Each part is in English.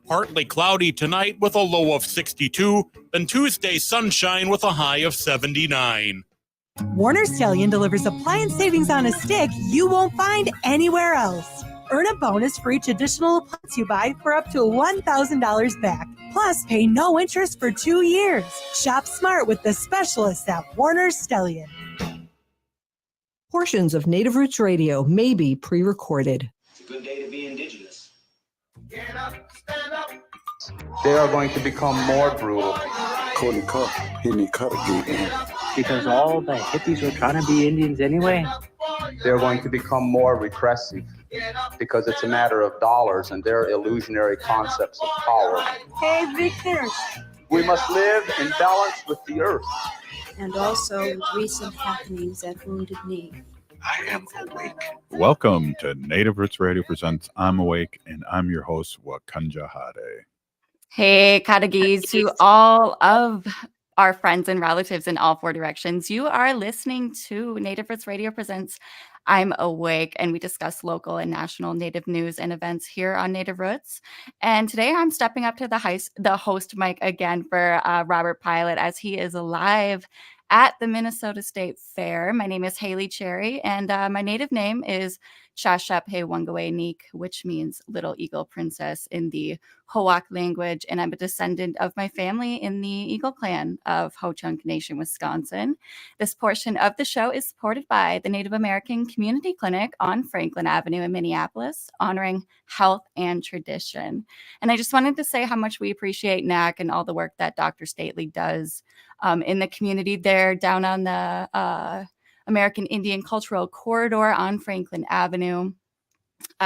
Partly cloudy tonight with a low of 62, then Tuesday sunshine with a high of 79. Warner Stellian delivers appliance savings on a stick you won't find anywhere else. Earn a bonus for each additional appliance you buy for up to $1,000 back. Plus, pay no interest for 2 years. Shop smart with the specialists at Warner Stellian. Portions of Native Roots Radio may be pre-recorded. It's a good day to be Indigenous. Get up, stand up. They are going to become more brutal. Because all the hippies were trying to be Indians anyway. They're going to become more repressive because it's a matter of dollars and their illusionary concepts of power. Hey, Victor. We must live in balance with the earth. And also with recent happenings at Wounded Knee. I am awake. Welcome to Native Roots Radio presents I'm Awake, and I'm your host, Wakanja Hade. Hey, Kadagis, to all of our friends and relatives in all 4 directions. You are listening to Native Roots Radio presents I'm Awake, and we discuss local and national Native news and events here on Native Roots. And today I'm stepping up to the host mic again for Robert Pilot, as he is live at the Minnesota State Fair. My name is Haley Cherry, and my native name is Shashephe Wangawenik, which means Little Eagle Princess in the Hoak language, and I'm a descendant of my family in the Eagle Clan of Ho-Chunk Nation, Wisconsin. This portion of the show is supported by the Native American Community Clinic on Franklin Avenue in Minneapolis, honoring health and tradition. And I just wanted to say how much we appreciate NAC and all the work that Dr. Stately does in the community there down on the American Indian Cultural Corridor on Franklin Avenue.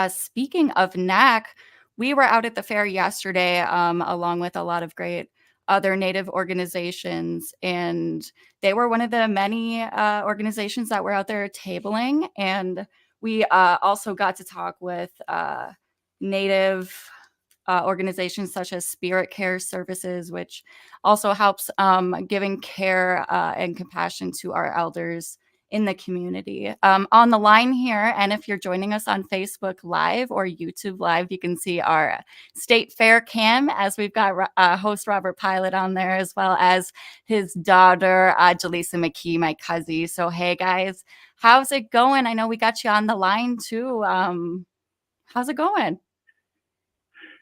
Speaking of NAC, we were out at the fair yesterday along with a lot of great other Native organizations, and they were one of the many organizations that were out there tabling. And we also got to talk with Native organizations such as Spirit Care Services, which also helps giving care and compassion to our elders in the community. On the line here, and if you're joining us on Facebook Live or YouTube Live, you can see our State Fair cam, as we've got host Robert Pilot on there, as well as his daughter, Jaleesa McKee, my cousin. So, hey guys, how's it going? I know we got you on the line too. How's it going?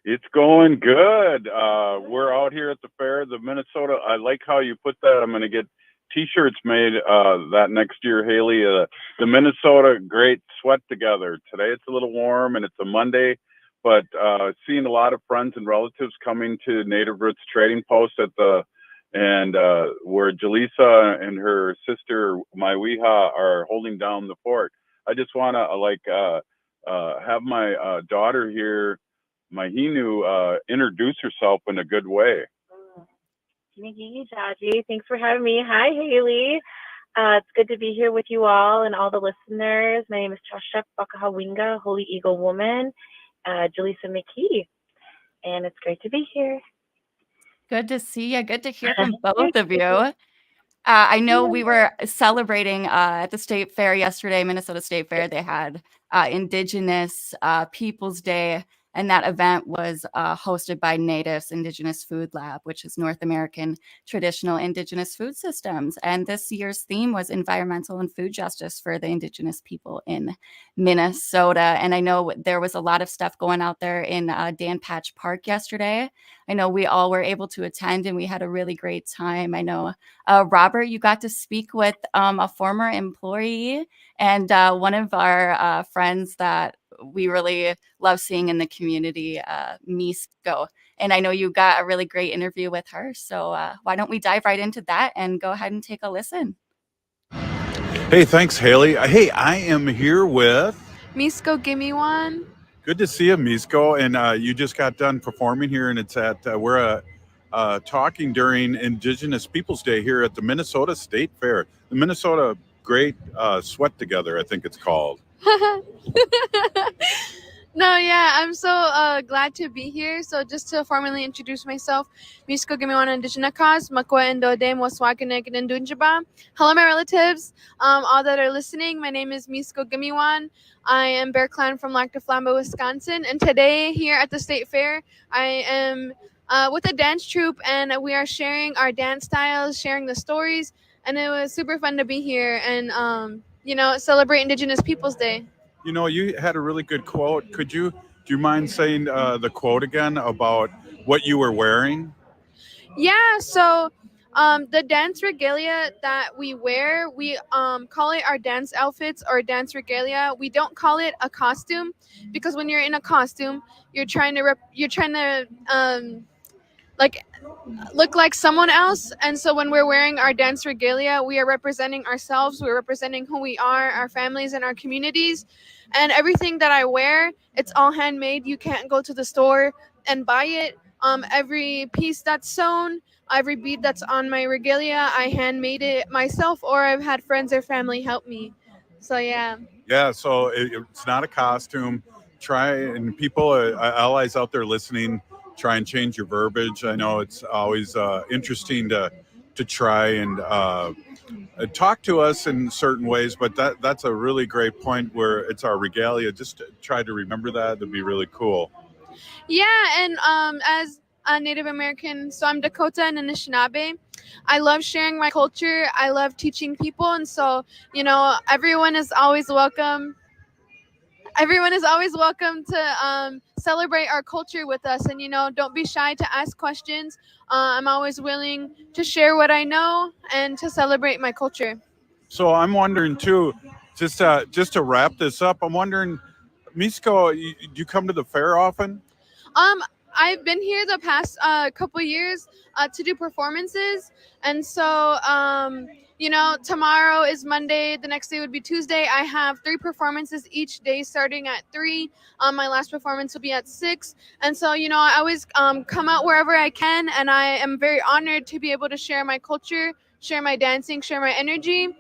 It's going good. We're out here at the fair, the Minnesota. I like how you put that. I'm going to get T-shirts made that next year, Haley. The Minnesota Great Sweat Together. Today it's a little warm and it's a Monday, but seeing a lot of friends and relatives coming to Native Roots Trading Post at where Jaleesa and her sister Maiwiha are holding down the fort. I just want to have my daughter here, Mahinu, introduce herself in a good way. Thanks for having me. Hi, Haley. It's good to be here with you all and all the listeners. My name is Chashep Bakahawinga, Holy Eagle Woman, Jaleesa McKee, and it's great to be here. Good to see you. Good to hear from both of you. I know we were celebrating at the State Fair yesterday, Minnesota State Fair. They had Indigenous Peoples Day. And that event was hosted by NATIV's Indigenous Food Lab, which is North American Traditional Indigenous Food Systems. And this year's theme was environmental and food justice for the Indigenous people in Minnesota. And I know there was a lot of stuff going out there in Dan Patch Park yesterday. I know we all were able to attend and we had a really great time. I know, Robert, you got to speak with a former employee and one of our friends that we really love seeing in the community, Miisko. And I know you got a really great interview with her. So why don't we dive right into that and go ahead and take a listen. Hey, thanks, Haley. Hey, I am here with Miiskogihmiiwan. Good to see you, Miisko. And you just got done performing here, and it's at we're talking during Indigenous Peoples Day here at the Minnesota State Fair, the Minnesota Great Sweat Together, I think it's called. No, yeah, I'm so glad to be here. So just to formally introduce myself, Miiskogihmiiwan Indigenous, Makwa Indode Mwaswakinek Ndunjaba. Hello, my relatives, all that are listening. My name is Miiskogihmiiwan. I am Bear Clan from Lac du Flambeau, Wisconsin, and today here at the State Fair, I am with a dance troupe, and we are sharing our dance styles, sharing the stories, and it was super fun to be here and celebrate Indigenous Peoples Day. You know, you had a really good quote. Do you mind saying the quote again about what you were wearing? Yeah, so the dance regalia that we wear, we call it our dance outfits or dance regalia. We don't call it a costume because when you're in a costume, you're trying to like look like someone else, and so when we're wearing our dance regalia, we are representing ourselves, we're representing who we are, our families and our communities. And everything that I wear, it's all handmade. You can't go to the store and buy it. Every piece that's sewn, every bead that's on my regalia, I handmade it myself, or I've had friends or family help me. So yeah. Yeah, so it's not a costume. Try, and people, allies out there listening, try and change your verbiage. I know it's always interesting to try and talk to us in certain ways, but that's a really great point where it's our regalia. Just try to remember that. That'd be really cool. Yeah, and as a Native American, so I'm Dakota and Anishinaabe. I love sharing my culture. I love teaching people, and so everyone is always welcome. Everyone is always welcome to celebrate our culture with us, and don't be shy to ask questions. I'm always willing to share what I know and to celebrate my culture. So I'm wondering too, just to wrap this up, I'm wondering, Misko, do you come to the fair often? I've been here the past couple years to do performances, and so tomorrow is Monday. The next day would be Tuesday. I have 3 performances each day, starting at 3. My last performance will be at 6, and so I always come out wherever I can, and I am very honored to be able to share my culture, share my dancing, share my energy.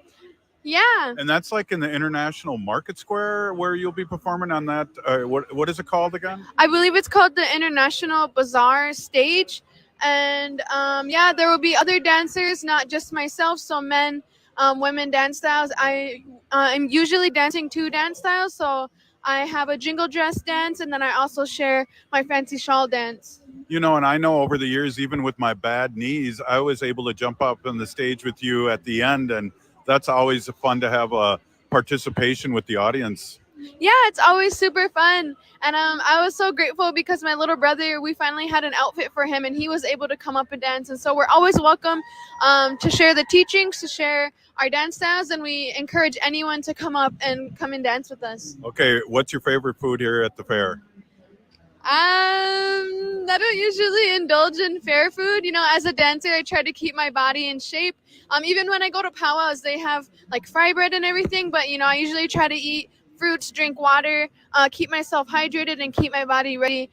Yeah. And that's like in the International Market Square where you'll be performing on that. What is it called again? I believe it's called the International Bazaar Stage. And yeah, there will be other dancers, not just myself. So men, women dance styles. I'm usually dancing 2 dance styles. So I have a jingle dress dance, and then I also share my fancy shawl dance. And I know over the years, even with my bad knees, I was able to jump up on the stage with you at the end, and that's always fun to have a participation with the audience. Yeah, it's always super fun. And I was so grateful because my little brother, we finally had an outfit for him, and he was able to come up and dance. And so we're always welcome to share the teachings, to share our dance styles, and we encourage anyone to come and dance with us. Okay, what's your favorite food here at the fair? I don't usually indulge in fair food. As a dancer, I try to keep my body in shape. Even when I go to powwows, they have like fry bread and everything, but I usually try to eat fruits, drink water, keep myself hydrated, and keep my body ready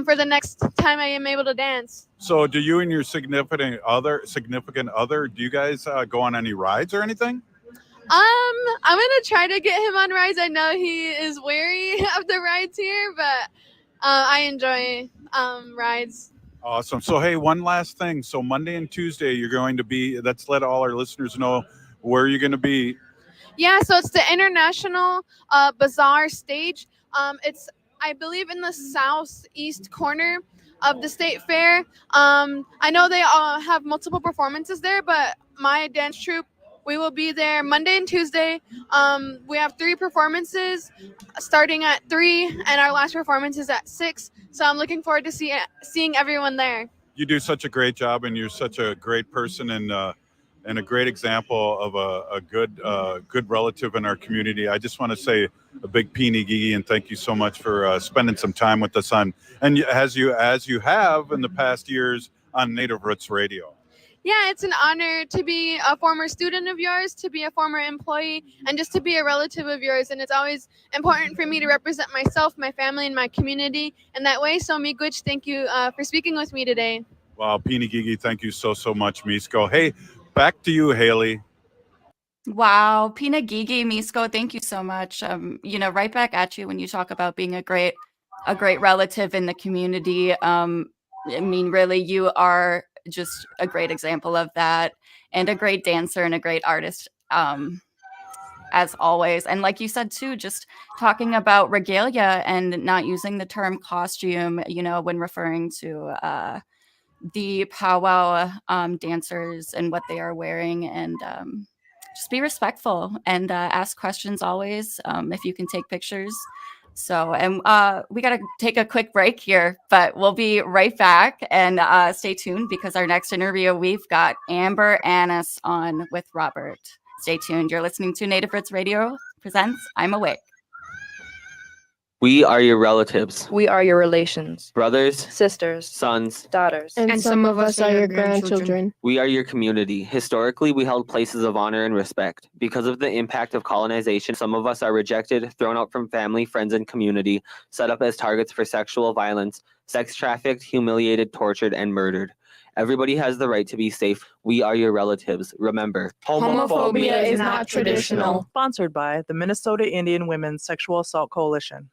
for the next time I am able to dance. So do you and your significant other, do you guys go on any rides or anything? I'm gonna try to get him on rides. I know he is wary of the rides here, but I enjoy rides. Awesome. So, hey, one last thing. So Monday and Tuesday, you're going to be, let's let all our listeners know where you're going to be. Yeah, so it's the International Bazaar Stage. It's, I believe, in the southeast corner of the State Fair. I know they all have multiple performances there, but my dance troupe, we will be there Monday and Tuesday. We have 3 performances starting at 3, and our last performance is at 6. So I'm looking forward to seeing everyone there. You do such a great job, and you're such a great person, and a great example of a good relative in our community. I just want to say a big Piinigigi, and thank you so much for spending some time with us and as you have in the past years on Native Roots Radio. Yeah, it's an honor to be a former student of yours, to be a former employee, and just to be a relative of yours. And it's always important for me to represent myself, my family, and my community in that way. So, Miigwech, thank you for speaking with me today. Wow, Piinigigi, thank you so much, Miisko. Hey, back to you, Haley. Wow, Piinigigi, Miisko, thank you so much. Right back at you when you talk about being a great a great relative in the community. I mean, really, you are just a great example of that, and a great dancer and a great artist, as always. And like you said too, just talking about regalia and not using the term costume, when referring to the powwow dancers and what they are wearing, and just be respectful and ask questions always, if you can take pictures. So, and we got to take a quick break here, but we'll be right back, and stay tuned, because our next interview, we've got Amber Annis on with Robert. Stay tuned. You're listening to Native Roots Radio presents I'm Awake. We are your relatives, We are your relations, brothers, sisters, sons. daughters, And some of us are your grandchildren. We are your community. Historically, we held places of honor and respect. Because of the impact of colonization, some of us are rejected, thrown out from family, friends, and community, set up as targets for sexual violence, sex trafficked, humiliated, tortured, and murdered. Everybody has the right to be safe. We are your relatives. Remember, Homophobia is not traditional. Sponsored by the Minnesota Indian Women's Sexual Assault Coalition.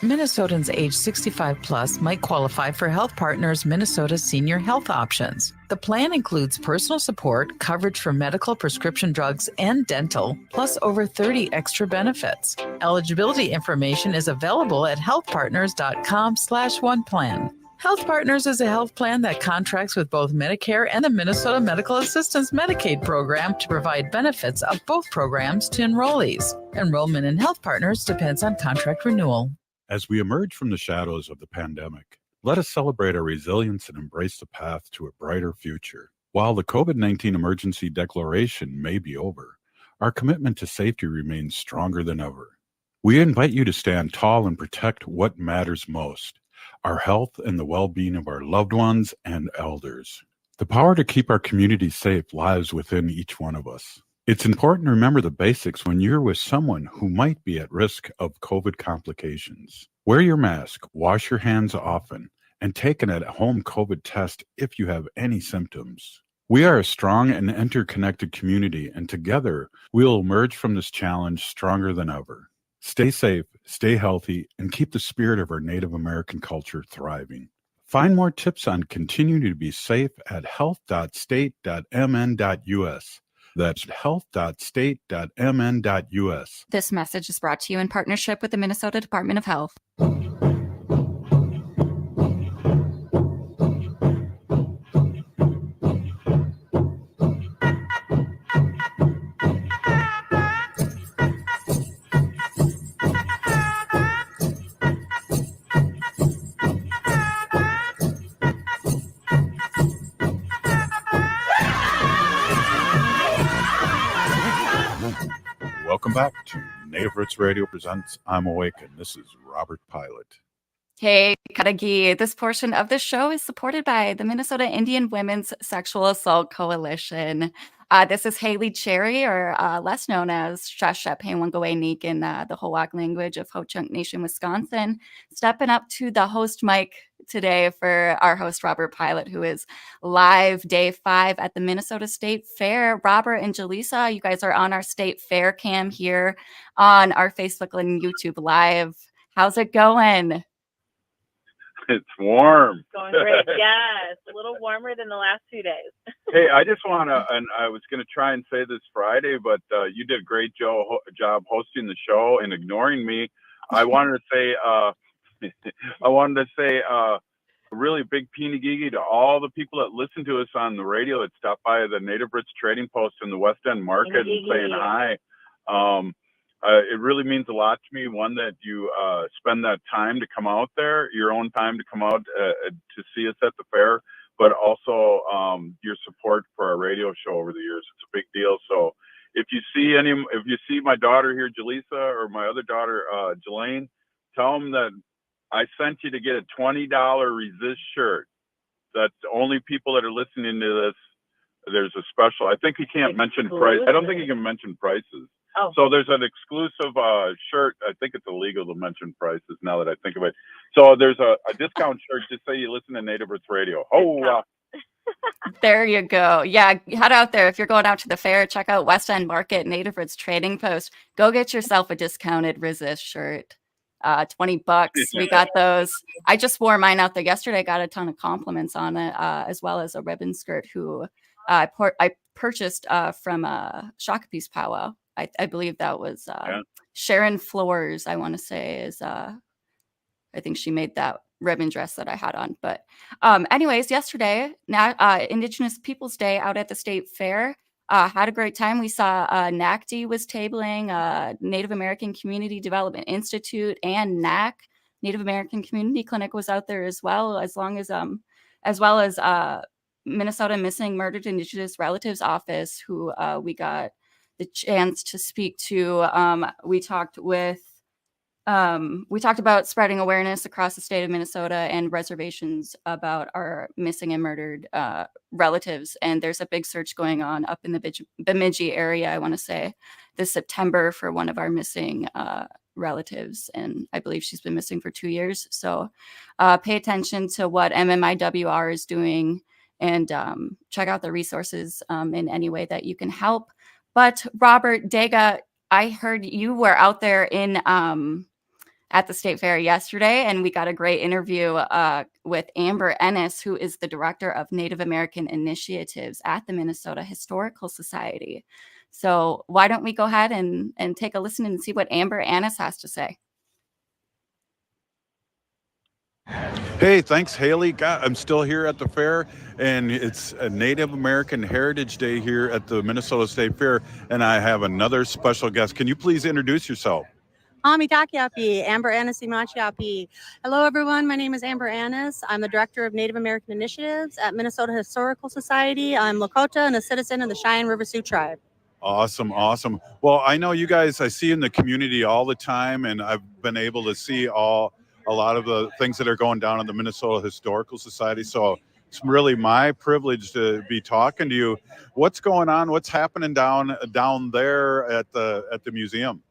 Minnesotans age 65 plus might qualify for Health Partners Minnesota Senior Health Options. The plan includes personal support, coverage for medical, prescription drugs, and dental, plus over 30 extra benefits. Eligibility information is available at healthpartners.com/oneplan. Health Partners is a health plan that contracts with both Medicare and the Minnesota Medical Assistance Medicaid program to provide benefits of both programs to enrollees. Enrollment in Health Partners depends on contract renewal. As we emerge from the shadows of the pandemic, let us celebrate our resilience and embrace the path to a brighter future. While the COVID-19 emergency declaration may be over, our commitment to safety remains stronger than ever. We invite you to stand tall and protect what matters most: our health and the well-being of our loved ones and elders. The power to keep our community safe lies within each one of us. It's important to remember the basics when you're with someone who might be at risk of COVID complications. Wear your mask, wash your hands often, and take an at-home COVID test if you have any symptoms. We are a strong and interconnected community, and together we'll emerge from this challenge stronger than ever. Stay safe, stay healthy, and keep the spirit of our Native American culture thriving. Find more tips on continuing to be safe at health.state.mn.us. That's health.state.mn.us. This message is brought to you in partnership with the Minnesota Department of Health. Welcome back to Native Roots Radio presents I'm Awake, and this is Robert Pilot. Hey, Kadagi. This portion of the show is supported by the Minnesota Indian Women's Sexual Assault Coalition. This is Haley Cherry, or less known as Shashep Hewangaway-Neek in the Hoak language of Ho-Chunk Nation, Wisconsin, stepping up to the host mic today for our host, Robert Pilot, who is live day 5 at the Minnesota State Fair. Robert and Jaleesa, you guys are on our State Fair cam here on our Facebook and YouTube Live. How's it going? It's warm. Going great. Yes, a little warmer than the last 2 days. Hey, I just want to, and I was going to try and say this Friday, but you did a great job hosting the show and ignoring me. I wanted to say a really big Piinigigi to all the people that listen to us on the radio that stop by the Native Roots Trading Post in the West End Market and saying hi. It really means a lot to me, one, that you spend that time to come out there, your own time to come out to see us at the fair, but also your support for our radio show over the years. It's a big deal. So if you see my daughter here, Jaleesa, or my other daughter, Jelaine, tell them that I sent you to get a $20 Resist shirt. That's only people that are listening to this. There's a special. I think he can't mention price. I don't think he can mention prices. Oh. So there's an exclusive shirt. I think it's illegal to mention prices now that I think of it. So there's a discount shirt. Just say you listen to Native Roots Radio. Oh, There you go. Yeah, head out there. If you're going out to the fair, check out West End Market, Native Roots Trading Post. Go get yourself a discounted Resist shirt. $20. We got those. I just wore mine out there yesterday. Got a ton of compliments on it, as well as a ribbon skirt who I purchased from Shakapee's Powwow. I believe that was Sharon Floors, I want to say, is I think she made that ribbon dress that I had on. But anyways, yesterday, Indigenous Peoples Day out at the State Fair. Had a great time. We saw NACD was tabling, Native American Community Development Institute, and NAC, Native American Community Clinic, was out there as well, as well as Minnesota Missing Murdered Indigenous Relatives Office, who we got the chance to speak to. We talked about spreading awareness across the state of Minnesota and reservations about our missing and murdered relatives. And there's a big search going on up in the Bemidji area, I want to say, this September for one of our missing relatives. And I believe she's been missing for 2 years. So pay attention to what MMIWR is doing and check out the resources in any way that you can help. But Robert Dega, I heard you were out there in at the State Fair yesterday, and we got a great interview with Amber Ennis, who is the Director of Native American Initiatives at the Minnesota Historical Society. So why don't we go ahead and take a listen and see what Amber Ennis has to say. Hey, thanks, Haley. God, I'm still here at the fair, and it's a Native American Heritage Day here at the Minnesota State Fair, and I have another special guest. Can you please introduce yourself? Amitakiapi, Amber Annis Imachiapi. Hello, everyone. My name is Amber Annis. I'm the Director of Native American Initiatives at Minnesota Historical Society. I'm Lakota and a citizen of the Cheyenne River Sioux Tribe. Awesome, awesome. Well, I know you guys, I see in the community all the time, and I've been able to see a lot of the things that are going down in the Minnesota Historical Society. So it's really my privilege to be talking to you. What's going on? What's happening down there at the museum?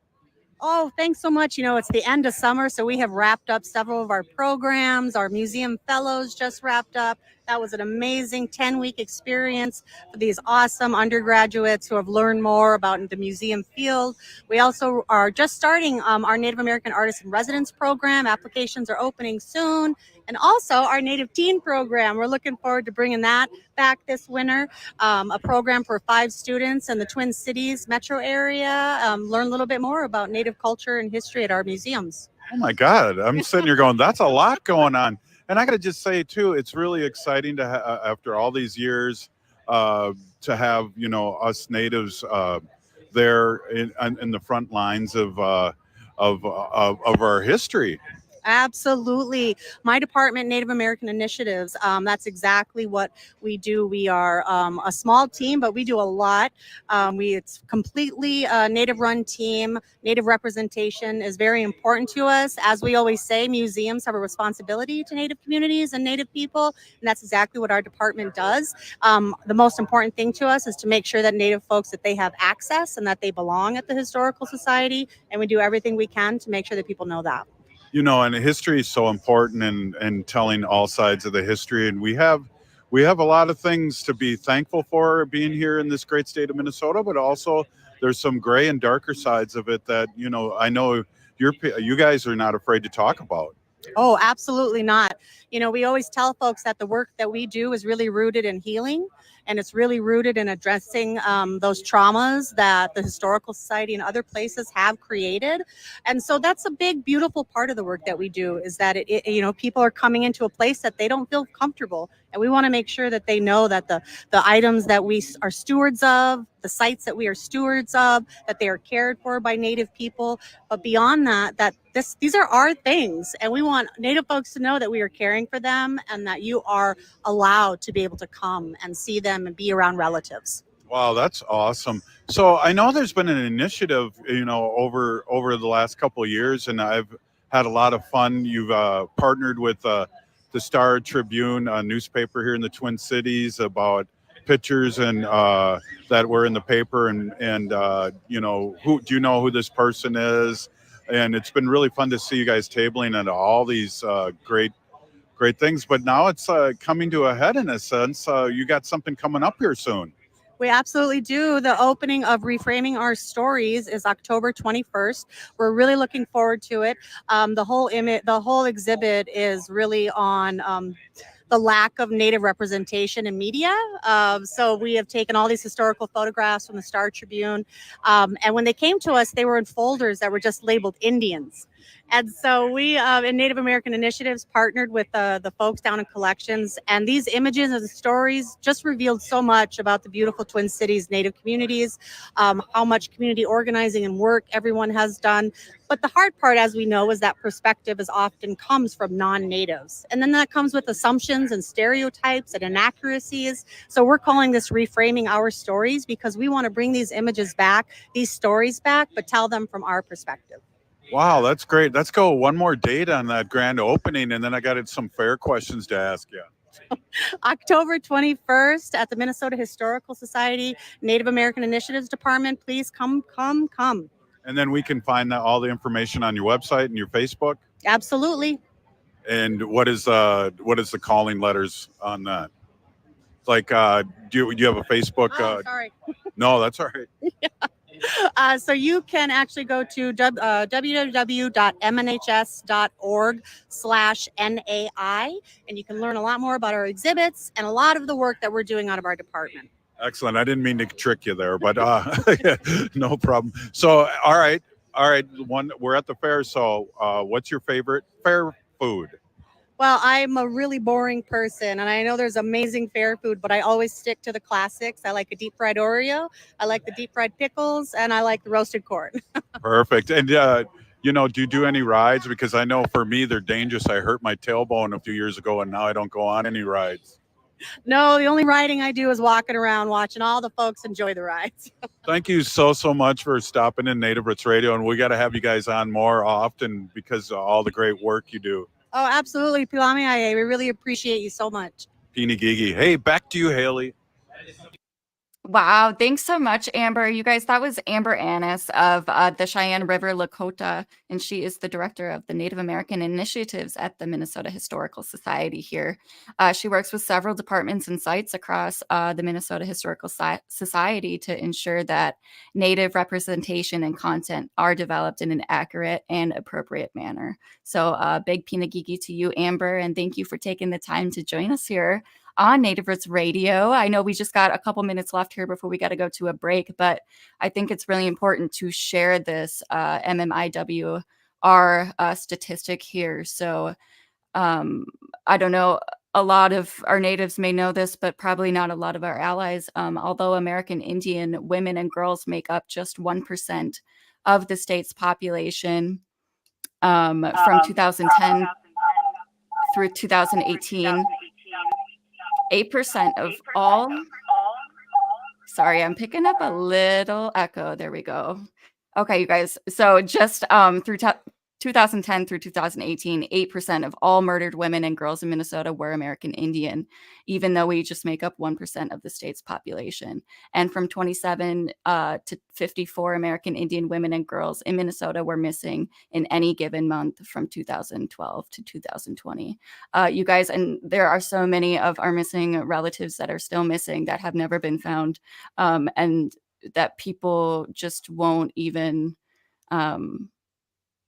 Oh, thanks so much. You know, it's the end of summer, so we have wrapped up several of our programs. Our museum fellows just wrapped up. That was an amazing 10-week experience for these awesome undergraduates who have learned more about the museum field. We also are just starting our Native American Artists in Residence program. Applications are opening soon. And also our Native Teen program. We're looking forward to bringing that back this winter. A program for 5 students in the Twin Cities metro area. Learn a little bit more about Native culture and history at our museums. Oh my God, I'm sitting here going, that's a lot going on. And I got to just say too, it's really exciting to after all these years to have, you know, us natives there in the front lines of our history. Absolutely. My department, Native American Initiatives, that's exactly what we do. We are a small team, but we do a lot. It's completely a Native-run team. Native representation is very important to us. As we always say, museums have a responsibility to Native communities and Native people, and that's exactly what our department does. The most important thing to us is to make sure that Native folks, that they have access and that they belong at the Historical Society, and we do everything we can to make sure that people know that. You know, and history is so important in telling all sides of the history. And we have a lot of things to be thankful for being here in this great state of Minnesota, but also there's some gray and darker sides of it that, you know, I know you guys are not afraid to talk about. Oh, absolutely not. You know, we always tell folks that the work that we do is really rooted in healing, and it's really rooted in addressing those traumas that the Historical Society and other places have created. And so that's a big, beautiful part of the work that we do, is that you know, people are coming into a place that they don't feel comfortable. And we want to make sure that they know that the items that we are stewards of, the sites that we are stewards of, that they are cared for by Native people. But beyond that, these are our things. And we want Native folks to know that we are caring for them and that you are allowed to be able to come and see them and be around relatives. Wow, that's awesome. So I know there's been an initiative, you know, over the last couple of years, and I've had a lot of fun. You've partnered with the Star Tribune, a newspaper here in the Twin Cities, about pictures and that were in the paper, and you know, do you know who this person is? And it's been really fun to see you guys tabling at all these great things. But now it's coming to a head in a sense. You got something coming up here soon. We absolutely do. The opening of Reframing Our Stories is October 21st. We're really looking forward to it. The whole exhibit is really on the lack of Native representation in media. So we have taken all these historical photographs from the Star Tribune, and when they came to us, they were in folders that were just labeled Indians. And so we, in Native American Initiatives, partnered with the folks down in Collections, and these images and the stories just revealed so much about the beautiful Twin Cities Native communities, how much community organizing and work everyone has done. But the hard part, as we know, is that perspective is often comes from non-natives. And then that comes with assumptions and stereotypes and inaccuracies. So we're calling this Reframing Our Stories because we want to bring these images back, these stories back, but tell them from our perspective. Wow, that's great. Let's go one more date on that grand opening, and then I got some fair questions to ask you. October 21st at the Minnesota Historical Society Native American Initiatives Department. Please come. And then we can find all the information on your website and your Facebook. Absolutely. And what is the calling letters on that? Like, do you have a Facebook? Sorry. No, that's all right. So you can actually go to www.mnhs.org/NAI, and you can learn a lot more about our exhibits and a lot of the work that we're doing out of our department. Excellent. I didn't mean to trick you there, but no problem. So, all right. We're at the fair. So, what's your favorite fair food? Well, I'm a really boring person, and I know there's amazing fair food, but I always stick to the classics. I like a deep fried Oreo, I like the deep fried pickles, and I like the roasted corn. Perfect. And do you do any rides? Because I know for me they're dangerous. I hurt my tailbone a few years ago, and now I don't go on any rides. No, the only riding I do is walking around, watching all the folks enjoy the rides. Thank you so much for stopping in Native Roots Radio, and we got to have you guys on more often because of all the great work you do. Oh, absolutely. Pilamiaye. We really appreciate you so much. Piinigigi. Hey, back to you, Haley. Wow, thanks so much, Amber. You guys, that was Amber Annis of the Cheyenne River Lakota, and she is the director of the Native American Initiatives at the Minnesota Historical Society here. She works with several departments and sites across the Minnesota Historical Society to ensure that Native representation and content are developed in an accurate and appropriate manner. So big Piinigigi to you, Amber, and thank you for taking the time to join us here on Native Roots Radio. I know we just got a couple minutes left here before we got to go to a break, but I think it's really important to share this MMIWR statistic here. So I don't know, a lot of our natives may know this, but probably not a lot of our allies. Although American Indian women and girls make up just 1% of the state's population from 2010 through 2018. 8% of all, sorry, I'm picking up a little echo. There we go. Okay, you guys. So just through 2010 through 2018, 8% of all murdered women and girls in Minnesota were American Indian, even though we just make up 1% of the state's population. And from 27 to 54 American Indian women and girls in Minnesota were missing in any given month from 2012 to 2020. You guys, and there are so many of our missing relatives that are still missing that have never been found, and that people just won't even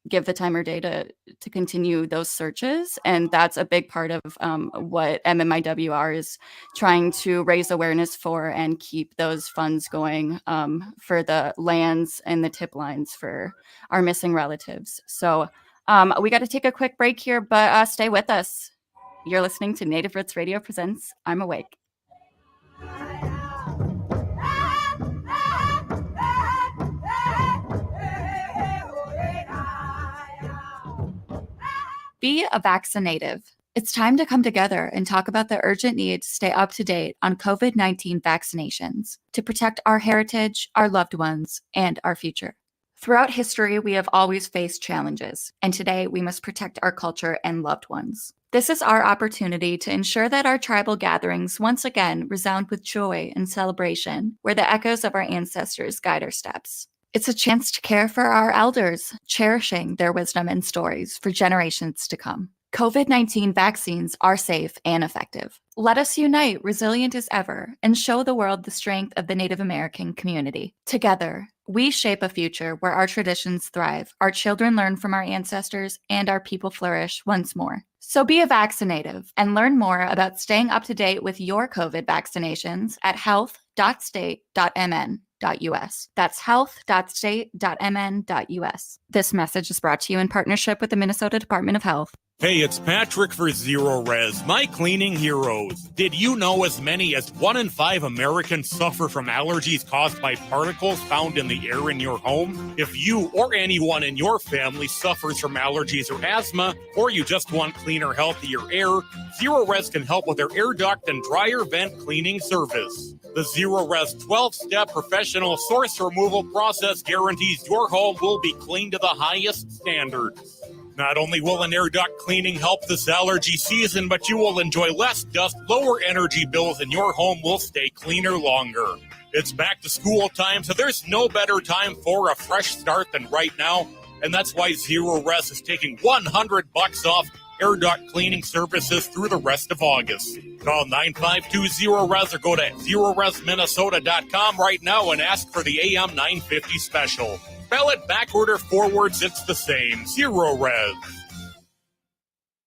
give the time or day to continue those searches. And that's a big part of what MMIWR is trying to raise awareness for and keep those funds going for the lands and the tip lines for our missing relatives. So we got to take a quick break here, but stay with us. You're listening to Native Roots Radio presents I'm Awake. Be a vaccinative. It's time to come together and talk about the urgent need to stay up to date on COVID-19 vaccinations to protect our heritage, our loved ones, and our future. Throughout history, we have always faced challenges, and today we must protect our culture and loved ones. This is our opportunity to ensure that our tribal gatherings once again resound with joy and celebration, where the echoes of our ancestors guide our steps. It's a chance to care for our elders, cherishing their wisdom and stories for generations to come. COVID-19 vaccines are safe and effective. Let us unite, resilient as ever, and show the world the strength of the Native American community. Together, we shape a future where our traditions thrive, our children learn from our ancestors, and our people flourish once more. So be a vaccinative and learn more about staying up to date with your COVID vaccinations at health.state.mn.us. That's health.state.mn.us. This message is brought to you in partnership with the Minnesota Department of Health. Hey, it's Patrick for Zero Res, my cleaning heroes. Did you know as many as 1 in 5 Americans suffer from allergies caused by particles found in the air in your home? If you or anyone in your family suffers from allergies or asthma, or you just want cleaner, healthier air, Zero Res can help with their air duct and dryer vent cleaning service. The Zero Res 12-step professional source removal process guarantees your home will be cleaned to the highest standards. Not only will an air duct cleaning help this allergy season, but you will enjoy less dust, lower energy bills, and your home will stay cleaner longer. It's back to school time, so there's no better time for a fresh start than right now, and that's why Zero Res is taking $100 off air duct cleaning services through the rest of August. Call 9520-RES or go to zeroresminnesota.com right now and ask for the AM 950 special. Spell it backward or forwards, it's the same. Zero Res.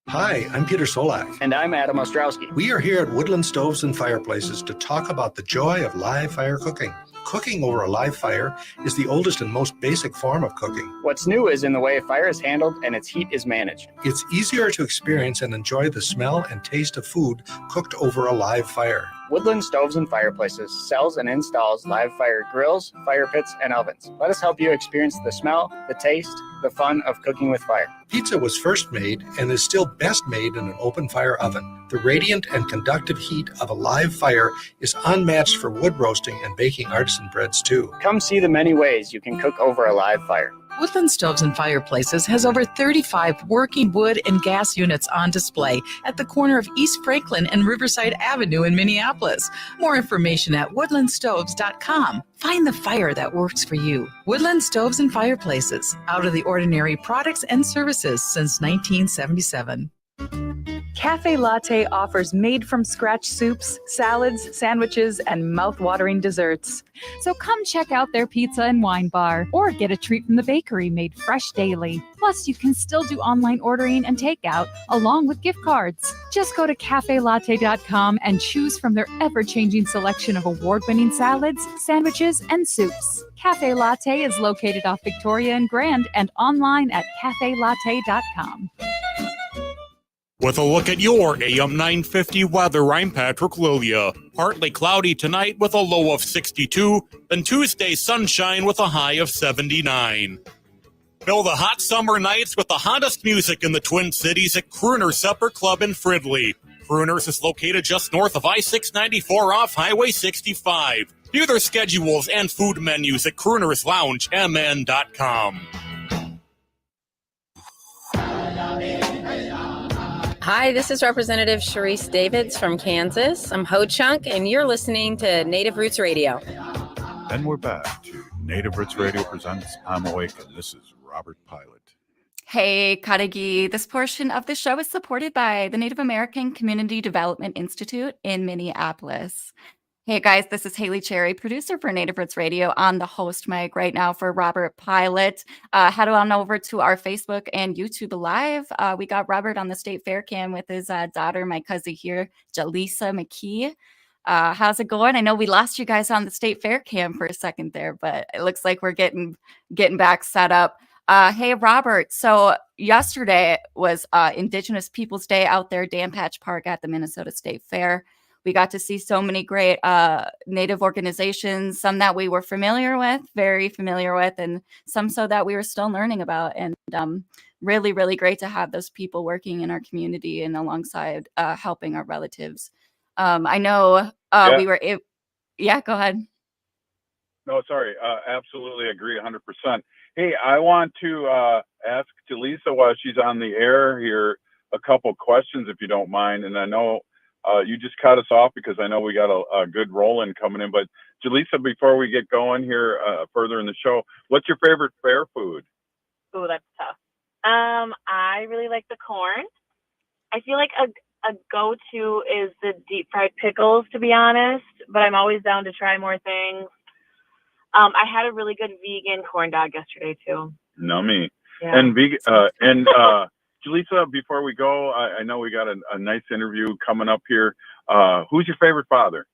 Hi, I'm Peter Solak. And I'm Adam Ostrowski. We are here at Woodland Stoves and Fireplaces to talk about the joy of live fire cooking. Cooking over a live fire is the oldest and most basic form of cooking. What's new is in the way fire is handled and its heat is managed. It's easier to experience and enjoy the smell and taste of food cooked over a live fire. Woodland Stoves and Fireplaces sells and installs live fire grills, fire pits, and ovens. Let us help you experience the smell, the taste, the fun of cooking with fire. Pizza was first made and is still best made in an open fire oven. The radiant and conductive heat of a live fire is unmatched for wood roasting and baking artisan breads too. Come see the many ways you can cook over a live fire. Woodland Stoves and Fireplaces has over 35 working wood and gas units on display at the corner of East Franklin and Riverside Avenue in Minneapolis. More information at woodlandstoves.com. Find the fire that works for you. Woodland Stoves and Fireplaces. Out of the ordinary products and services since 1977. Cafe Latte offers made-from-scratch soups, salads, sandwiches, and mouth-watering desserts. So come check out their pizza and wine bar, or get a treat from the bakery made fresh daily. Plus, you can still do online ordering and takeout, along with gift cards. Just go to cafelatte.com and choose from their ever-changing selection of award-winning salads, sandwiches, and soups. Cafe Latte is located off Victoria and Grand and online at cafelatte.com. With a look at your AM 950 weather, I'm Patrick Lilia. Partly cloudy tonight with a low of 62, then Tuesday sunshine with a high of 79. Fill the hot summer nights with the hottest music in the Twin Cities at Crooner's Supper Club in Fridley. Crooner's is located just north of I-694 off Highway 65. View their schedules and food menus at croonersloungemn.com. Hi, this is Representative Sharice Davids from Kansas. I'm Ho Chunk, and you're listening to Native Roots Radio. And we're back to Native Roots Radio presents I'm Awake, and this is Robert Pilot. Hey, Kadagi. This portion of the show is supported by the Native American Community Development Institute in Minneapolis. Hey guys, this is Haley Cherry, producer for Native Roots Radio on the host mic right now for Robert Pilot. Head on over to our Facebook and YouTube Live. We got Robert on the State Fair cam with his daughter, my cousin here, Jaleesa McKee. How's it going? I know we lost you guys on the State Fair cam for a second there, but it looks like we're getting back set up. Hey, Robert. So yesterday was Indigenous Peoples Day out there, Dan Patch Park at the Minnesota State Fair. We got to see so many great Native organizations, some that we were very familiar with, and some so that we were still learning about. And really, really great to have those people working in our community and alongside helping our relatives. I know we were... Yeah, go ahead. No, sorry. Absolutely agree 100%. Hey, I want to ask Jaleesa while she's on the air here a couple questions, if you don't mind. And I know you just cut us off because I know we got a good roll-in coming in. But Jaleesa, before we get going here further in the show, what's your favorite fair food? Oh, that's tough. I really like the corn. I feel like a go-to is the deep fried pickles, to be honest, but I'm always down to try more things. I had a really good vegan corn dog yesterday too. Nummy. Yeah. And Jaleesa, before we go, I know we got a nice interview coming up here. Who's your favorite father?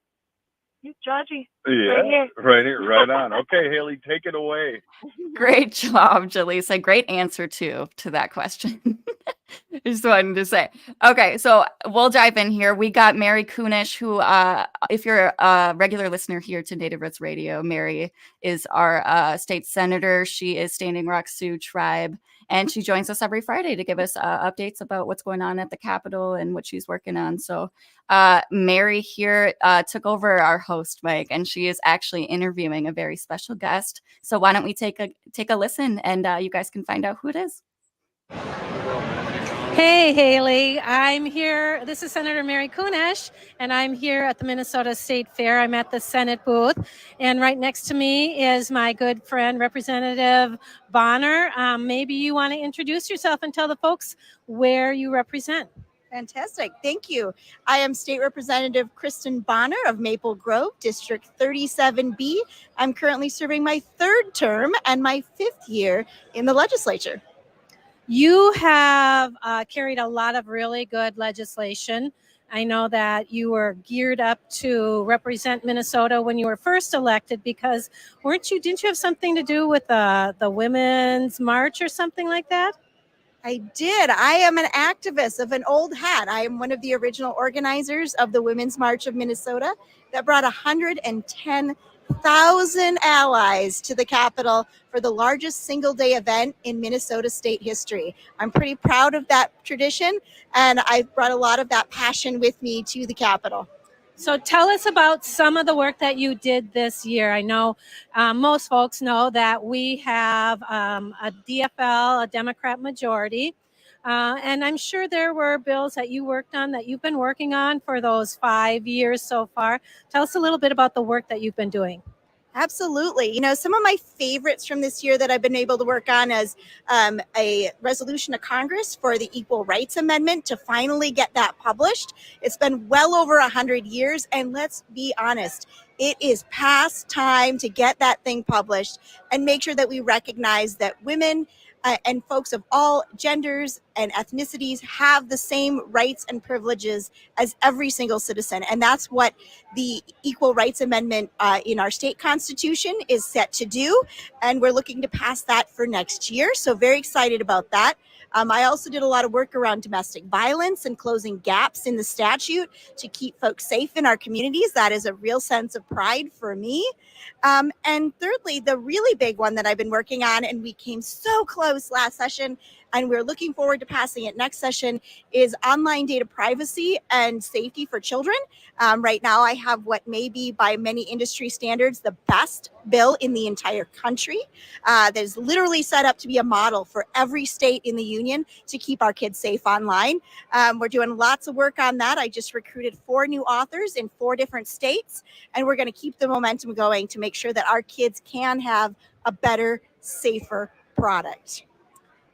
You, Georgie. Yeah, right here, right on. Okay, Haley, take it away. Great job, Jaleesa. Great answer to that question. Just wanted to say. Okay, so we'll dive in here. We got Mary Kunesh, who, if you're a regular listener here to Native Roots Radio, Mary is our state senator. She is Standing Rock Sioux tribe, and she joins us every Friday to give us updates about what's going on at the Capitol and what she's working on. So Mary here took over our host mic, and she is actually interviewing a very special guest. So why don't we take a listen, and you guys can find out who it is. Hey, Haley. I'm here. This is Senator Mary Kunesh, and I'm here at the Minnesota State Fair. I'm at the Senate booth, and right next to me is my good friend, Representative Bonner. Maybe you want to introduce yourself and tell the folks where you represent. Fantastic. Thank you. I am State Representative Kristen Bonner of Maple Grove, District 37B. I'm currently serving my third term and my fifth year in the legislature. You have carried a lot of really good legislation. I know that you were geared up to represent Minnesota when you were first elected because didn't you have something to do with the Women's March or something like that? I did. I am an activist of an old hat. I am one of the original organizers of the Women's March of Minnesota that brought 110,000 allies to the Capitol for the largest single day event in Minnesota state history. I'm pretty proud of that tradition, and I've brought a lot of that passion with me to the Capitol. So tell us about some of the work that you did this year. I know most folks know that we have a DFL, a Democrat majority, and I'm sure there were bills that you worked on that you've been working on for those 5 years so far. Tell us a little bit about the work that you've been doing. Absolutely. You know, some of my favorites from this year that I've been able to work on is a resolution to Congress for the Equal Rights Amendment to finally get that published. It's been well over 100 years, and let's be honest, it is past time to get that thing published and make sure that we recognize that women and folks of all genders and ethnicities have the same rights and privileges as every single citizen. And that's what the Equal Rights Amendment in our state constitution is set to do. And we're looking to pass that for next year. So very excited about that. I also did a lot of work around domestic violence and closing gaps in the statute to keep folks safe in our communities. That is a real sense of pride for me. And thirdly, the really big one that I've been working on, and we came so close last session, and we're looking forward to passing it next session, is online data privacy and safety for children. Right now, I have what may be, by many industry standards, the best bill in the entire country that is literally set up to be a model for every state in the union to keep our kids safe online. We're doing lots of work on that. I just recruited 4 new authors in 4 different states, and we're going to keep the momentum going to make sure that our kids can have a better, safer product.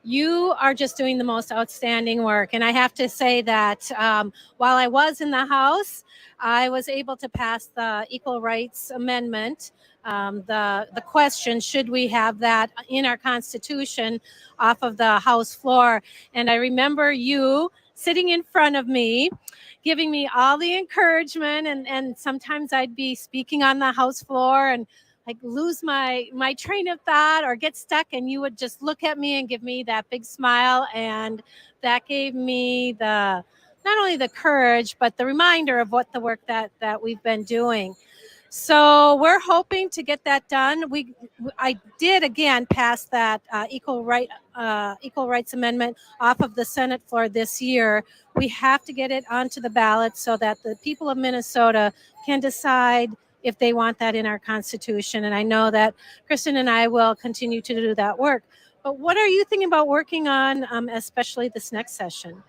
You are just doing the most outstanding work. And I have to say that while I was in the House, I was able to pass the Equal Rights Amendment. The question, should we have that in our Constitution, off of the House floor? And I remember you sitting in front of me, giving me all the encouragement. And sometimes I'd be speaking on the House floor and like lose my train of thought or get stuck, and you would just look at me and give me that big smile, and that gave me not only the courage but the reminder of what the work that we've been doing. So we're hoping to get that done. I did again pass that Equal Rights Amendment off of the Senate floor this year. We have to get it onto the ballot so that the people of Minnesota can decide if they want that in our Constitution. And I know that Kristen and I will continue to do that work. But what are you thinking about working on, especially this next session?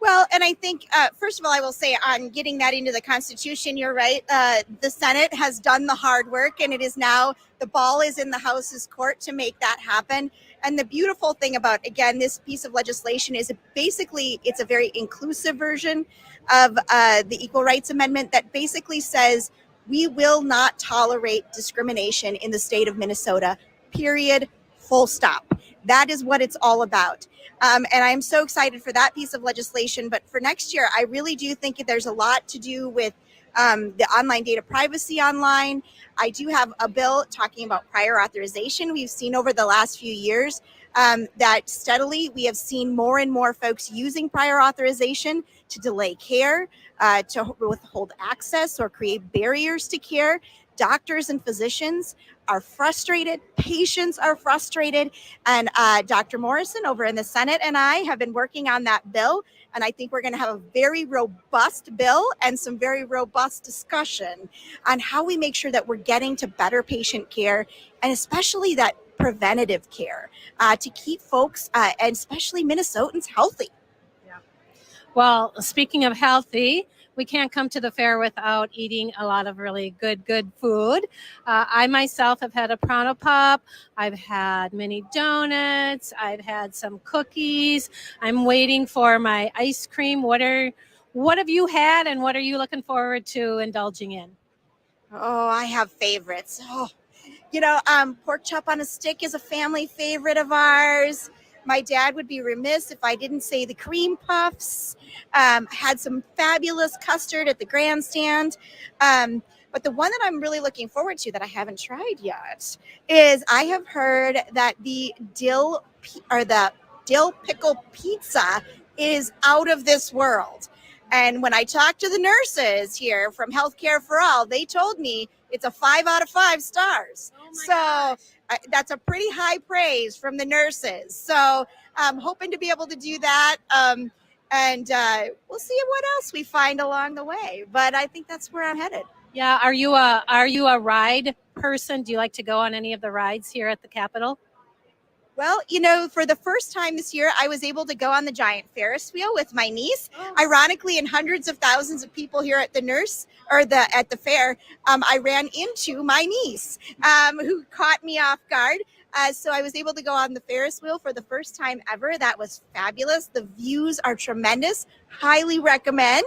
Well, and I think, first of all, I will say on getting that into the Constitution, you're right. The Senate has done the hard work, and it is now the ball is in the House's court to make that happen. And the beautiful thing about, again, this piece of legislation is it's a very inclusive version of the Equal Rights Amendment that basically says we will not tolerate discrimination in the state of Minnesota, period, full stop. That is what it's all about. And I'm so excited for that piece of legislation. But for next year, I really do think there's a lot to do with the online data privacy online. I do have a bill talking about prior authorization. We've seen over the last few years that steadily we have seen more and more folks using prior authorization to delay care, to withhold access or create barriers to care. Doctors and physicians are frustrated, patients are frustrated, and Dr. Morrison over in the Senate and I have been working on that bill, and I think we're going to have a very robust bill and some very robust discussion on how we make sure that we're getting to better patient care, and especially that preventative care to keep folks, and especially Minnesotans, healthy. Well, speaking of healthy, we can't come to the fair without eating a lot of really good food. I myself have had a Pronto Pop. I've had mini donuts. I've had some cookies. I'm waiting for my ice cream. What have you had, and what are you looking forward to indulging in? Oh, I have favorites. Pork chop on a stick is a family favorite of ours. My dad would be remiss if I didn't say the cream puffs. Had some fabulous custard at the grandstand. But the one that I'm really looking forward to that I haven't tried yet is I have heard that the dill pickle pizza is out of this world. And when I talked to the nurses here from Healthcare for All, they told me it's a 5 out of 5 stars. That's a pretty high praise from the nurses. So I'm hoping to be able to do that. And we'll see what else we find along the way. But I think that's where I'm headed. Yeah. Are you a ride person? Do you like to go on any of the rides here at the Capitol? Well, for the first time this year, I was able to go on the giant Ferris wheel with my niece. Ironically, and hundreds of thousands of people here at the fair, I ran into my niece, who caught me off guard. So I was able to go on the Ferris wheel for the first time ever. That was fabulous. The views are tremendous. Highly recommend.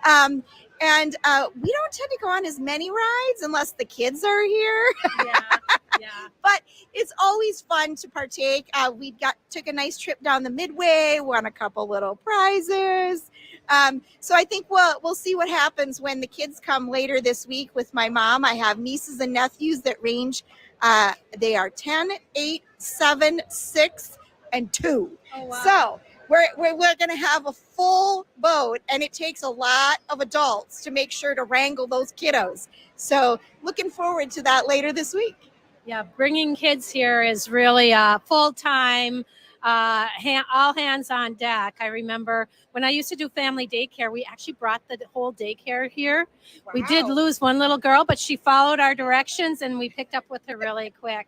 And we don't tend to go on as many rides unless the kids are here. Yeah. But it's always fun to partake. We took a nice trip down the Midway, won a couple little prizes. So I think we'll see what happens when the kids come later this week with my mom. I have nieces and nephews that range. They are 10, 8, 7, 6, and 2. Oh, wow. So we're going to have a full boat, and it takes a lot of adults to make sure to wrangle those kiddos. So looking forward to that later this week. Yeah, bringing kids here is really full-time, all hands on deck. I remember when I used to do family daycare, we actually brought the whole daycare here. Wow. We did lose one little girl, but she followed our directions, and we picked up with her really quick.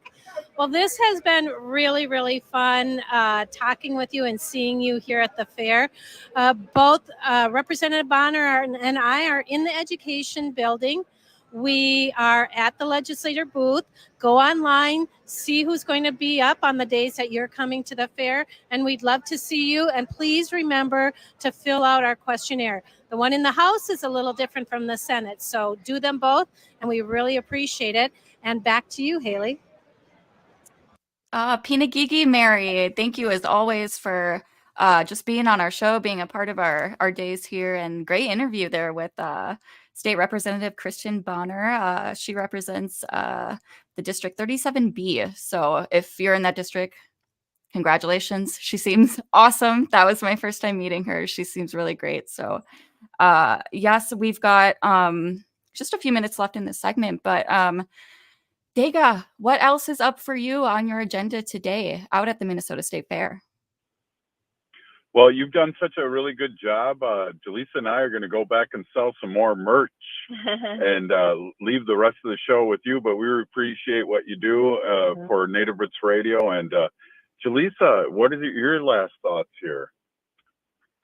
Well, this has been really, really fun talking with you and seeing you here at the fair. Both Representative Bonner and I are in the education building. We are at the legislator booth. Go online, see who's going to be up on the days that you're coming to the fair, and we'd love to see you. And please remember to fill out our questionnaire. The one in the House is a little different from the Senate, so do them both, and we really appreciate it. And back to you, Haley. Miiskogihmiiwan, Mary, thank you as always for just being on our show, being a part of our days here, and great interview there with State Representative Christian Bonner. She represents the District 37B. So if you're in that district, congratulations. She seems awesome. That was my first time meeting her. She seems really great. So yes, we've got just a few minutes left in this segment, but Dega, what else is up for you on your agenda today out at the Minnesota State Fair? Well, you've done such a really good job. Jaleesa and I are going to go back and sell some more merch and leave the rest of the show with you. But we appreciate what you do for Native Roots Radio. And Jaleesa, what are your last thoughts here?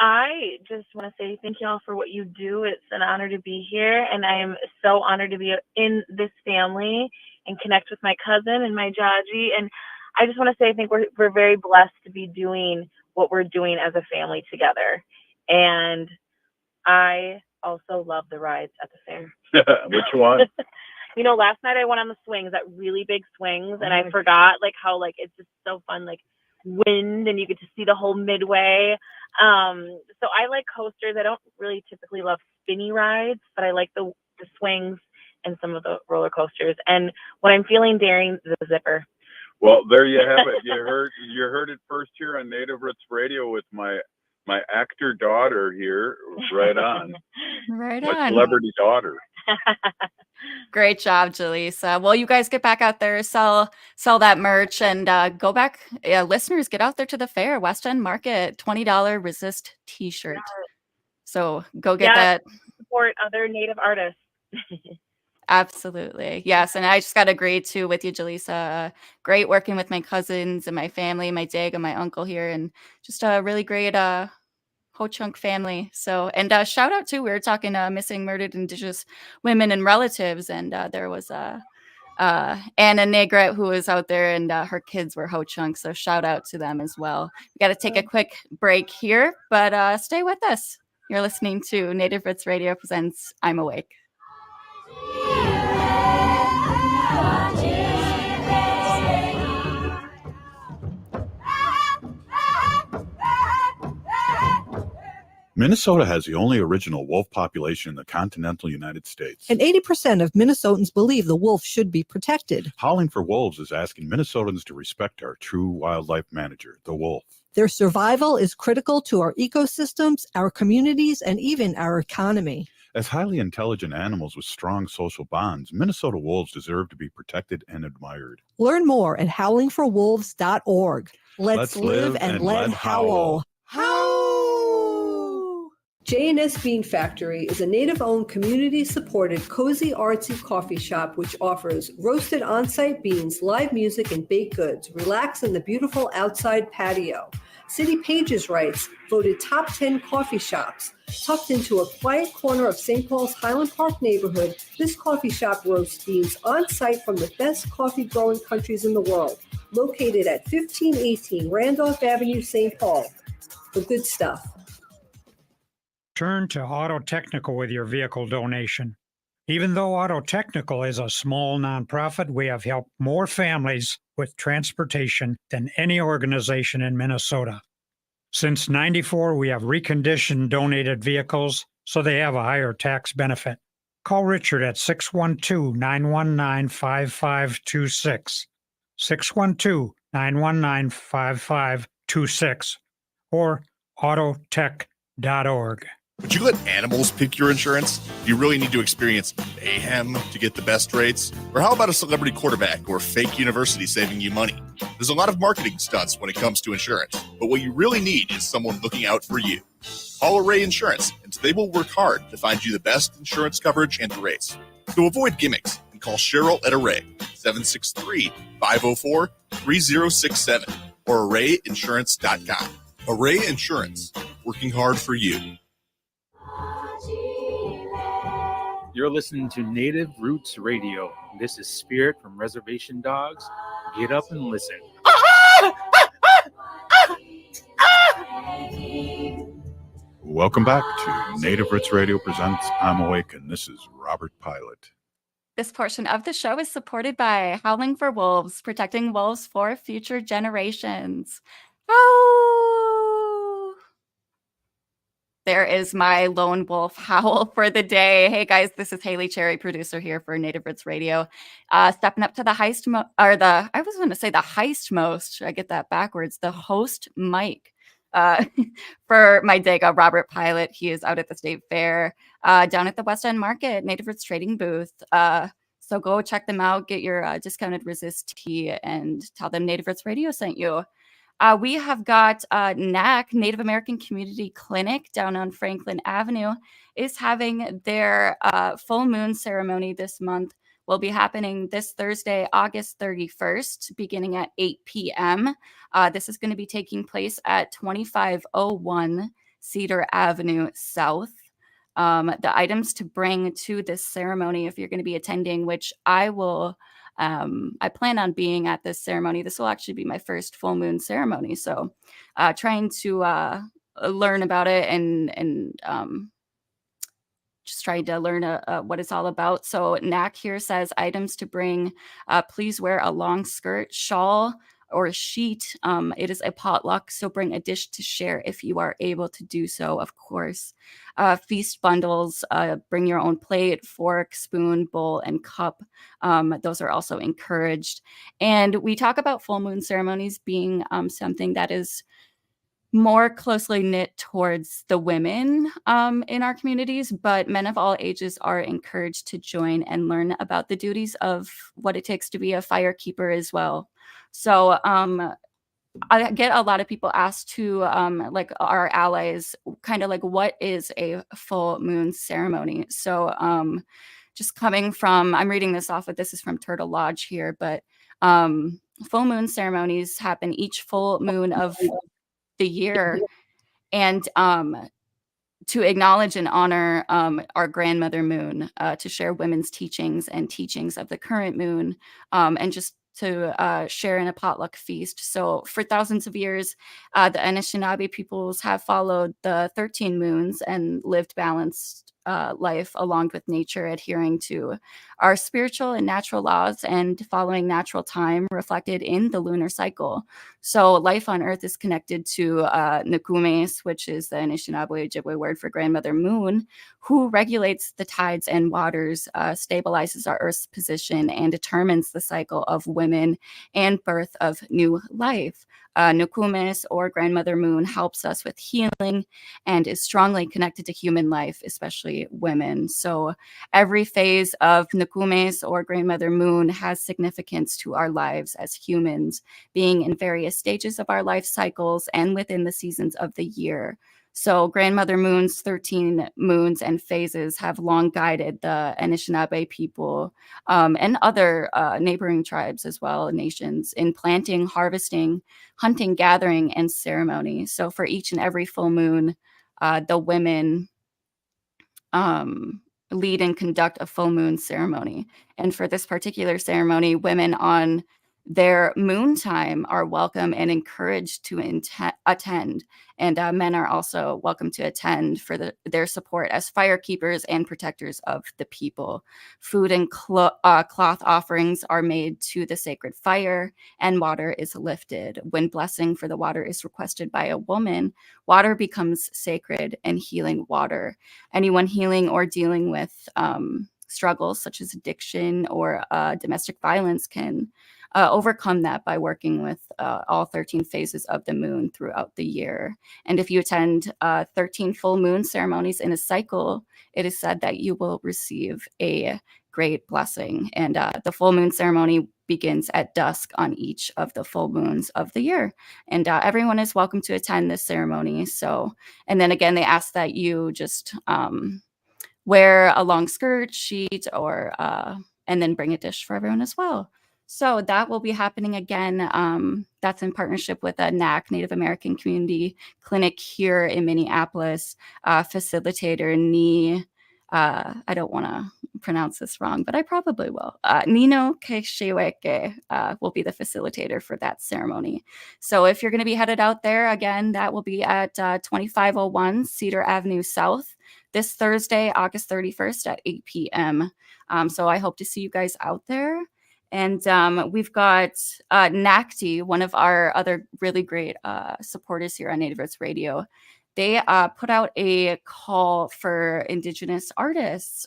I just want to say thank you all for what you do. It's an honor to be here, and I am so honored to be in this family and connect with my cousin and my Jaji. And I just want to say I think we're very blessed to be doing what we're doing as a family together. And I also love the rides at the fair. Which one? You know, last night I went on the swings, that really big swings, and I forgot like how like it's just so fun, like wind, and you get to see the whole midway. So I like coasters. I don't really typically love spinny rides, but I like the swings and some of the roller coasters. And when I'm feeling daring, the zipper. Well, there you have it. You heard it first here on Native Roots Radio with my actor daughter here. Right on. Right My on. celebrity daughter. Great job, Jaleesa. Well, you guys get back out there, sell that merch, and go back. Listeners, get out there to the fair, West End Market, $20 Resist T-shirt. So go get that. Support other Native artists. Absolutely. Yes. And I just got to agree too with you, Jaleesa. Great working with my cousins and my family, my dig and my uncle here, and just a really great Ho-Chunk family. So, and shout out too, we were talking missing, murdered Indigenous women and relatives, and there was Anna Negrete who was out there, and her kids were Ho-Chunk. So shout out to them as well. We got to take a quick break here, but stay with us. You're listening to Native Roots Radio presents I'm Awake. Minnesota has the only original wolf population in the continental United States. And 80% of Minnesotans believe the wolf should be protected. Howling for Wolves is asking Minnesotans to respect our true wildlife manager, the wolf. Their survival is critical to our ecosystems, our communities, and even our economy. As highly intelligent animals with strong social bonds, Minnesota wolves deserve to be protected and admired. Learn more at howlingforwolves.org. Let's live and let howl. J&S Bean Factory is a Native-owned, community-supported, cozy, artsy coffee shop which offers roasted on-site beans, live music, and baked goods. Relax in the beautiful outside patio. City Pages writes, voted top 10 coffee shops. Tucked into a quiet corner of St. Paul's Highland Park neighborhood, this coffee shop roasts beans on-site from the best coffee-growing countries in the world. Located at 1518 Randolph Avenue, St. Paul. The good stuff. Turn to Auto Technical with your vehicle donation. Even though Auto Technical is a small nonprofit, we have helped more families with transportation than any organization in Minnesota. Since '94, we have reconditioned donated vehicles so they have a higher tax benefit. Call Richard at 612-919-5526, 612-919-5526, or autotech.org. Would you let animals pick your insurance? Do you really need to experience mayhem to get the best rates? Or how about a celebrity quarterback or fake university saving you money? There's a lot of marketing stunts when it comes to insurance, but what you really need is someone looking out for you. Call Array Insurance, and they will work hard to find you the best insurance coverage and rates. So avoid gimmicks and call Cheryl at Array, 763-504-3067, or arrayinsurance.com. Array Insurance, working hard for you. You're listening to Native Roots Radio. This is Spirit from Reservation Dogs. Get up and listen. Welcome back to Native Roots Radio presents I'm Awake, and this is Robert Pilot. This portion of the show is supported by Howling for Wolves, protecting wolves for future generations. Oh! There is my lone wolf howl for the day. Hey guys, this is Haley Cherry, producer here for Native Roots Radio. Stepping up to the heist, I was going to say the heist most. I get that backwards. The host mic for my Dega, Robert Pilot. He is out at the State Fair, down at the West End Market, Native Roots Trading Booth. So go check them out, get your discounted Resist tea, and tell them Native Roots Radio sent you. We have got NAC, Native American Community Clinic, down on Franklin Avenue, is having their full moon ceremony this month. Will be happening this Thursday, August 31st, beginning at 8 p.m. This is going to be taking place at 2501 Cedar Avenue South. The items to bring to this ceremony, if you're going to be attending, which I will, I plan on being at this ceremony. This will actually be my first full moon ceremony. So trying to learn about it and just trying to learn what it's all about. So NAC here says items to bring, please wear a long skirt, shawl, or a sheet. It is a potluck, so bring a dish to share if you are able to do so, of course. Feast bundles, bring your own plate, fork, spoon, bowl, and cup. Those are also encouraged. And we talk about full moon ceremonies being something that is more closely knit towards the women in our communities, but men of all ages are encouraged to join and learn about the duties of what it takes to be a fire keeper as well. So I get a lot of people asked to like our allies, kind of like, what is a full moon ceremony? So just coming from, I'm reading this off, but this is from Turtle Lodge here, but full moon ceremonies happen each full moon of the year, and to acknowledge and honor our grandmother moon, to share women's teachings and teachings of the current moon, and just to share in a potluck feast. So for thousands of years, the Anishinaabe peoples have followed the 13 moons and lived balanced life along with nature, adhering to our spiritual and natural laws and following natural time reflected in the lunar cycle. So life on Earth is connected to Nekumes, which is the Anishinaabe Ojibwe word for grandmother moon, who regulates the tides and waters, stabilizes our Earth's position, and determines the cycle of women and birth of new life. Nekumes, or grandmother moon, helps us with healing and is strongly connected to human life, especially women. So every phase of Nekumes, or grandmother moon, has significance to our lives as humans, being in various stages of our life cycles and within the seasons of the year. So grandmother moon's 13 moons and phases have long guided the Anishinaabe people and other neighboring tribes as well, nations, in planting, harvesting, hunting, gathering, and ceremony. So for each and every full moon, the women lead and conduct a full moon ceremony. And for this particular ceremony, women on their moon time are welcome and encouraged to attend. And men are also welcome to attend for their support as fire keepers and protectors of the people. Food and cloth offerings are made to the sacred fire, and water is lifted. When blessing for the water is requested by a woman, water becomes sacred and healing water. Anyone healing or dealing with struggles such as addiction or domestic violence can overcome that by working with all 13 phases of the moon throughout the year. And if you attend 13 full moon ceremonies in a cycle, it is said that you will receive a great blessing. And the full moon ceremony begins at dusk on each of the full moons of the year. And everyone is welcome to attend this ceremony. So, and then again, they ask that you just wear a long skirt, sheet, or and then bring a dish for everyone as well. So that will be happening again. That's in partnership with a NAC, Native American Community Clinic here in Minneapolis. Facilitator I don't want to pronounce this wrong, but I probably will. Nino Kesheweke will be the facilitator for that ceremony. So if you're going to be headed out there, again, that will be at 2501 Cedar Avenue South this Thursday, August 31st at 8 p.m. So I hope to see you guys out there. And we've got NACTI, one of our other really great supporters here on Native Roots Radio. They put out a call for Indigenous artists.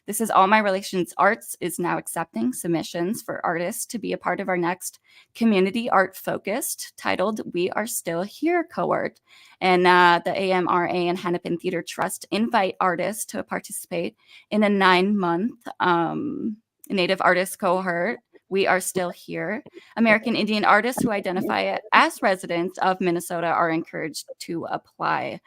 This is All My Relations Arts is now accepting submissions for artists to be a part of our next community art focused titled We Are Still Here cohort. And the AMRA and Hennepin Theater Trust invite artists to participate in a 9-month Native artist cohort. We Are Still Here. American Indian artists who identify as residents of Minnesota are encouraged to apply.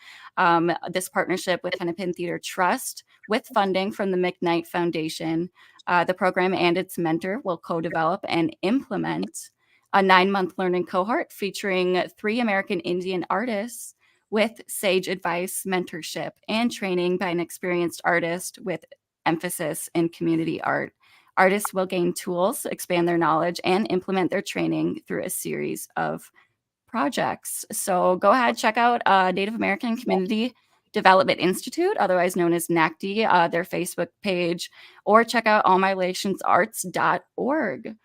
This partnership with Hennepin Theater Trust, with funding from the McKnight Foundation, the program and its mentor will co-develop and implement a 9-month learning cohort featuring 3 American Indian artists with sage advice, mentorship, and training by an experienced artist with emphasis in community art. Artists will gain tools, expand their knowledge, and implement their training through a series of projects. So go ahead, check out Native American Community Development Institute, otherwise known as NACD, their Facebook page, or check out allmyrelationsarts.org.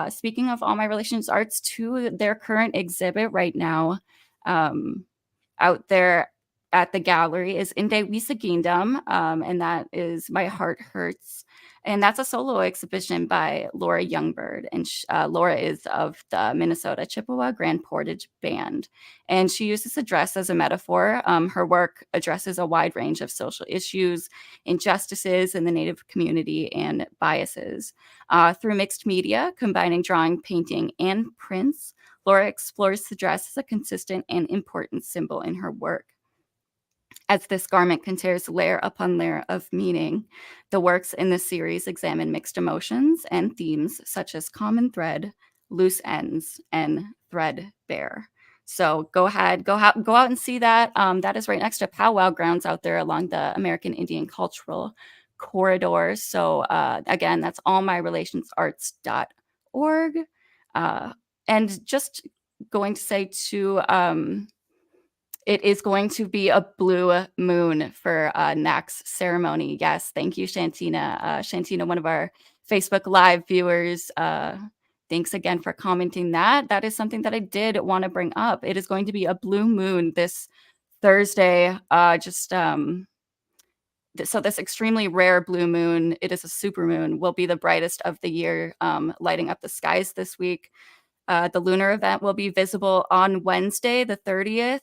Speaking of All My Relations Arts, to their current exhibit right now out there at the gallery is Miiskogihmiiwan, and that is My Heart Hurts. And that's a solo exhibition by Laura Youngbird. And Laura is of the Minnesota Chippewa Grand Portage Band. And she uses a dress as a metaphor. Her work addresses a wide range of social issues, injustices in the Native community, and biases. Through mixed media, combining drawing, painting, and prints, Laura explores the dress as a consistent and important symbol in her work. As this garment contains layer upon layer of meaning, the works in this series examine mixed emotions and themes such as common thread, loose ends, and threadbare. So go ahead, go out and see that. That is right next to Powwow Grounds out there along the American Indian Cultural Corridor. So again, that's allmyrelationsarts.org. And just going to say too, it is going to be a blue moon for NAC's ceremony. Yes, thank you, Shantina. Shantina, one of our Facebook Live viewers, thanks again for commenting that. That is something that I did want to bring up. It is going to be a blue moon this Thursday. So this extremely rare blue moon, it is a supermoon, will be the brightest of the year, lighting up the skies this week. The lunar event will be visible on Wednesday, the 30th.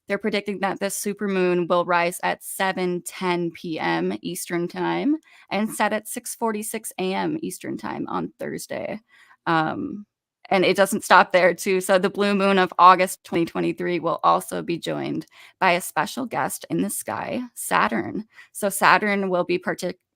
They're predicting that this supermoon will rise at 7:10 p.m. Eastern Time and set at 6:46 a.m. Eastern Time on Thursday. And it doesn't stop there, too. So the blue moon of August 2023 will also be joined by a special guest in the sky, Saturn. So Saturn will be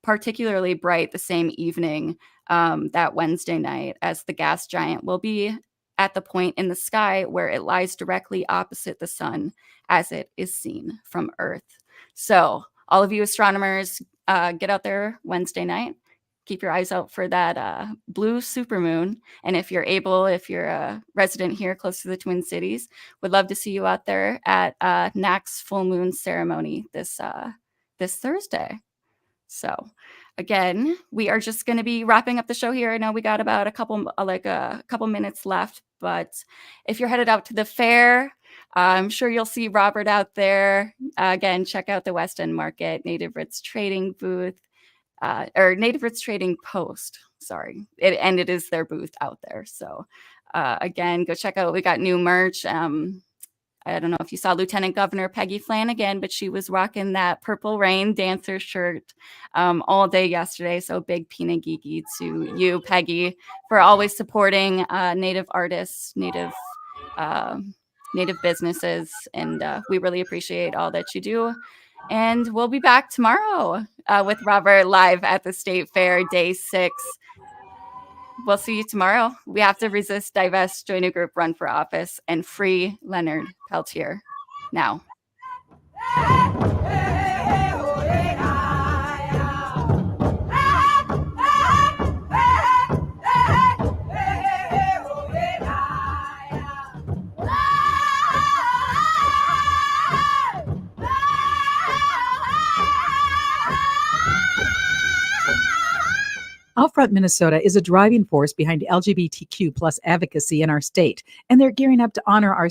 particularly bright the same evening, that Wednesday night, as the gas giant will be at the point in the sky where it lies directly opposite the sun as it is seen from Earth. So all of you astronomers, get out there Wednesday night. Keep your eyes out for that blue supermoon. And if you're a resident here close to the Twin Cities, would love to see you out there at NAC's full moon ceremony this Thursday. So again, we are just going to be wrapping up the show here. I know we got about a couple minutes left, but if you're headed out to the fair, I'm sure you'll see Robert out there. Again, check out the West End Market, Native Roots Trading booth, or Native Roots Trading Post. Sorry, it is their booth out there. So again, go check out. We got new merch. I don't know if you saw Lieutenant Governor Peggy Flanagan, but she was rocking that Purple Rain dancer shirt all day yesterday. So big pinagigi to you, Peggy, for always supporting Native artists, Native businesses. And we really appreciate all that you do. And we'll be back tomorrow with Robert live at the State Fair, Day 6. We'll see you tomorrow. We have to resist, divest, join a group, run for office, and free Leonard Peltier now. Outfront Minnesota is a driving force behind LGBTQ+ advocacy in our state, and they're gearing up to honor our